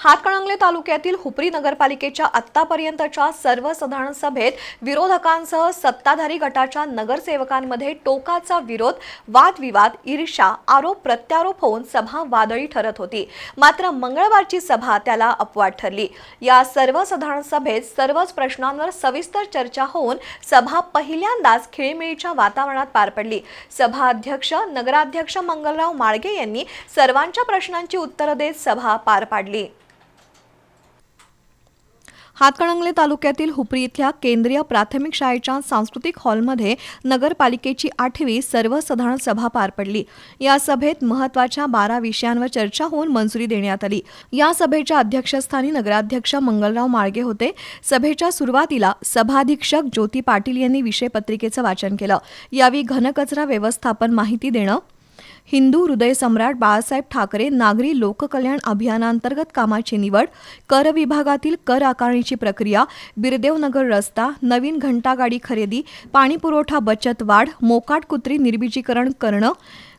हातकणंगले तालुक्यातील हुपरी नगरपालिकेच्या आत्तापर्यंतच्या सर्वसाधारण सभेत विरोधकांसह सत्ताधारी गटाच्या नगरसेवकांमध्ये टोकाचा विरोध, वादविवाद, ईर्ष्या, आरोप प्रत्यारोप होऊन सभा वादळी ठरत होती. मात्र मंगळवारची सभा त्याला अपवाद ठरली. या सर्वसाधारण सभेत सर्वच प्रश्नांवर सविस्तर चर्चा होऊन सभा पहिल्यांदाच खिळीमिळीच्या वातावरणात पार पडली. सभा अध्यक्ष नगराध्यक्ष मंगलराव माळगे यांनी सर्वांच्या प्रश्नांची उत्तरे देत सभा पार पाडली. हातकणंगले तालुक्यातील हुपरी इथल्या केंद्रीय प्राथमिक शाळेच्या सांस्कृतिक हॉलमध्ये नगरपालिकेची 8वी सर्वसाधारण सभा पार पडली. या सभेत महत्त्वाच्या 12 विषयांवर चर्चा होऊन मंजुरी देण्यात आली. या सभेच्या अध्यक्षस्थानी नगराध्यक्ष मंगलराव माळगे होते. सभेच्या सुरुवातीला सभाधीक्षक ज्योती पाटील यांनी विषयपत्रिकेचं वाचन केलं. यावेळी घनकचरा व्यवस्थापन माहिती देणं, हिंदू हृदय सम्राट बाळासाहेब ठाकरे नागरी लोककल्याण अभियानांतर्गत कामाची निवड, कर विभागातील कर आकारणीची प्रक्रिया, बिरदेवनगर रस्ता, नवीन घंटागाडी खरेदी, पाणीपुरवठा बचत वाढ, मोकाट कुत्री निर्बीजीकरण करणं,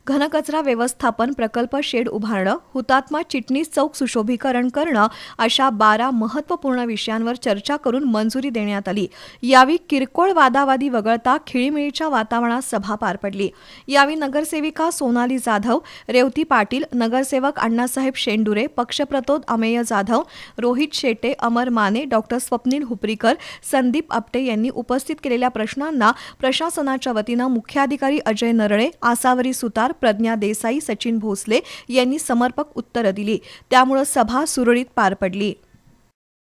घनकचरा व्यवस्थापन प्रकल्प शेड उभारणं, हुतात्मा चिटणीस चौक सुशोभीकरण करणं अशा 12 महत्त्वपूर्ण विषयांवर चर्चा करून मंजुरी देण्यात आली. यावेळी किरकोळ वादावादी वगळता खिळीमिळीच्या वातावरणात सभा पार पडली. यावेळी नगरसेविका सोनाली जाधव, रेवती पाटील, नगरसेवक अण्णासाहेब शेंडुरे, पक्षप्रतोद अमेय जाधव, रोहित शेटे, अमर माने, डॉक्टर स्वप्नील हुपरीकर, संदीप आपटे यांनी उपस्थित केलेल्या प्रश्नांना प्रशासनाच्या वतीनं मुख्याधिकारी अजय नरळे, आसावरी सुतार, प्रज्ञा देसाई, सचिन भोसले यांनी समर्पक उत्तरं दिली. त्यामुळे सभा सुरळीत पार पडली.